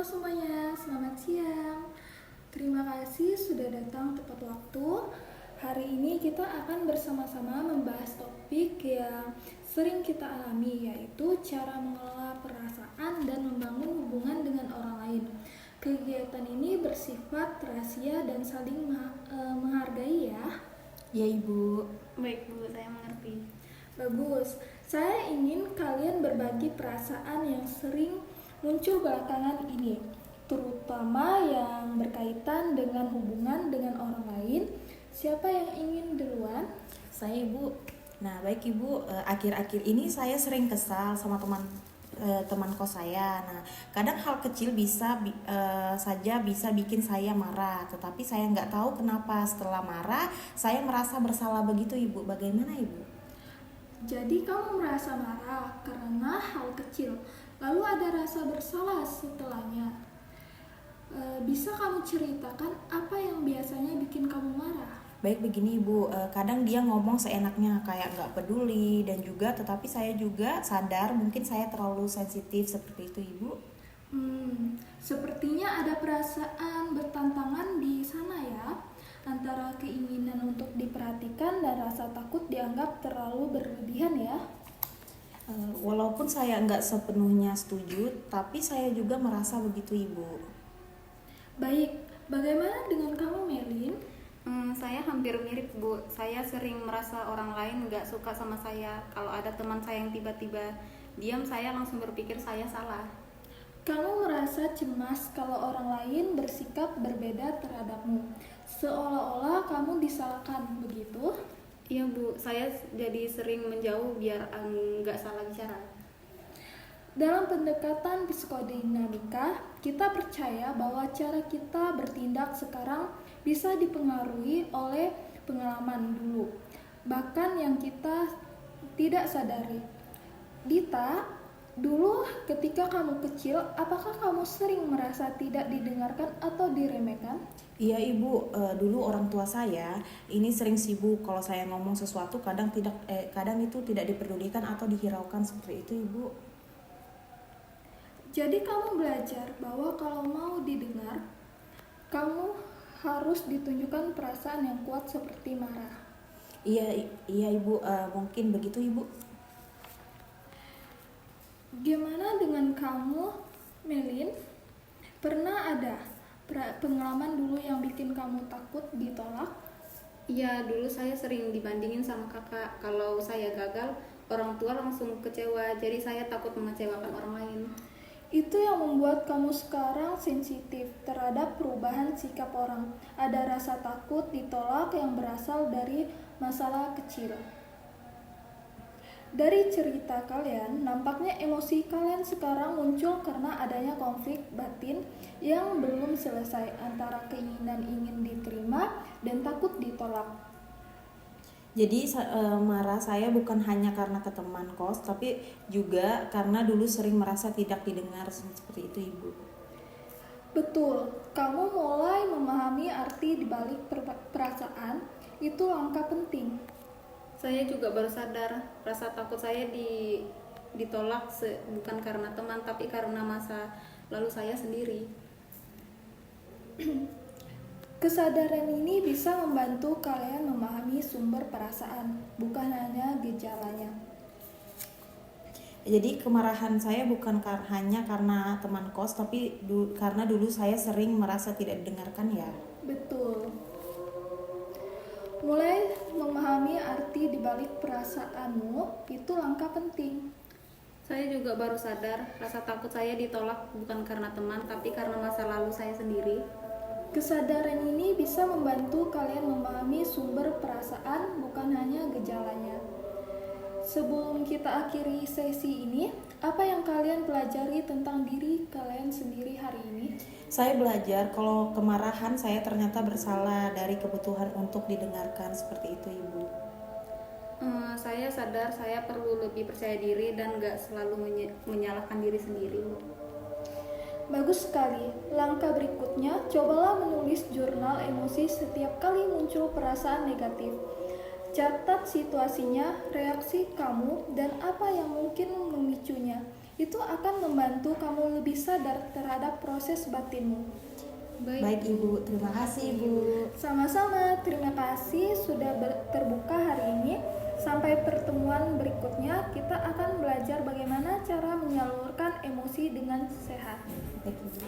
Halo semuanya, selamat siang. Terima kasih sudah datang tepat waktu. Hari ini kita akan bersama-sama membahas topik yang sering kita alami, yaitu cara mengelola perasaan dan membangun hubungan dengan orang lain. Kegiatan ini bersifat rahasia dan saling menghargai ya. Ya Ibu. Baik Bu, saya mengerti. Bagus, saya ingin kalian berbagi perasaan yang sering muncul belakangan ini, terutama yang berkaitan dengan hubungan dengan orang lain. Siapa yang ingin duluan? Saya Ibu. Nah baik Ibu, akhir-akhir ini saya sering kesal sama teman kos saya. Nah kadang hal kecil saja bisa bikin saya marah, tetapi saya nggak tahu kenapa setelah marah saya merasa bersalah begitu Ibu. Bagaimana Ibu? Jadi kamu merasa marah karena hal kecil, lalu ada rasa bersalah setelahnya. Bisa kamu ceritakan apa yang biasanya bikin kamu marah? Baik begini Ibu, kadang dia ngomong seenaknya kayak nggak peduli, dan juga tetapi saya juga sadar mungkin saya terlalu sensitif seperti itu Ibu. Sepertinya ada perasaan bertantangan di sana ya, antara keinginan untuk diperhatikan dan rasa takut dianggap terlalu berlebihan ya. Walaupun saya nggak sepenuhnya setuju, tapi saya juga merasa begitu Ibu. Baik, bagaimana dengan kamu Melin? Saya hampir mirip Bu. Saya sering merasa orang lain nggak suka sama saya. Kalau ada teman saya yang tiba-tiba diam, saya langsung berpikir saya salah. Kamu merasa cemas kalau orang lain bersikap berbeda terhadapmu, seolah-olah kamu disalahkan, begitu? Iya Bu, saya jadi sering menjauh biar nggak salah bicara. Dalam pendekatan psikodinamika, kita percaya bahwa cara kita bertindak sekarang bisa dipengaruhi oleh pengalaman dulu, bahkan yang kita tidak sadari. Dita, dulu ketika kamu kecil, apakah kamu sering merasa tidak didengarkan atau diremehkan? Iya Ibu, dulu orang tua saya ini sering sibuk kalau saya ngomong sesuatu kadang itu tidak diperdulikan atau dihiraukan seperti itu Ibu. Jadi kamu belajar bahwa kalau mau didengar, kamu harus ditunjukkan perasaan yang kuat seperti marah. Iya Ibu, mungkin begitu Ibu. Gimana dengan kamu, Melin? Pernah ada pengalaman dulu yang bikin kamu takut ditolak? Iya, dulu saya sering dibandingin sama kakak. Kalau saya gagal, orang tua langsung kecewa. Jadi saya takut mengecewakan orang lain. Itu yang membuat kamu sekarang sensitif terhadap perubahan sikap orang. Ada rasa takut ditolak yang berasal dari masalah kecil. Dari cerita kalian, nampaknya emosi kalian sekarang muncul karena adanya konflik batin yang belum selesai antara keinginan ingin diterima dan takut ditolak. Jadi marah saya bukan hanya karena ke teman kos, tapi juga karena dulu sering merasa tidak didengar seperti itu Ibu. Betul, kamu mulai memahami arti dibalik perasaan, itu langkah penting. Saya juga baru sadar rasa takut saya ditolak bukan karena teman, tapi karena masa lalu saya sendiri. Kesadaran ini bisa membantu kalian memahami sumber perasaan, bukan hanya gejalanya. Jadi kemarahan saya bukan hanya karena teman kos, tapi karena dulu saya sering merasa tidak didengarkan ya. Betul. Mulai memahami arti dibalik perasaanmu, itu langkah penting. Saya juga baru sadar rasa takut saya ditolak bukan karena teman, tapi karena masa lalu saya sendiri. Kesadaran ini bisa membantu kalian memahami sumber perasaan, bukan hanya gejalanya. Sebelum kita akhiri sesi ini, apa yang kalian pelajari tentang diri kalian sendiri hari ini? Saya belajar kalau kemarahan saya ternyata bersalah dari kebutuhan untuk didengarkan seperti itu Ibu. Saya sadar saya perlu lebih percaya diri dan gak selalu menyalahkan diri sendiri. Bagus sekali. Langkah berikutnya, cobalah menulis jurnal emosi setiap kali muncul perasaan negatif. Catat situasinya, reaksi kamu, dan apa yang mungkin memicunya. Itu akan membantu kamu lebih sadar terhadap proses batinmu. Baik Ibu, terima kasih Ibu. Sama-sama, terima kasih sudah terbuka hari ini. Sampai pertemuan berikutnya, kita akan belajar bagaimana cara menyalurkan emosi dengan sehat. Baik Ibu.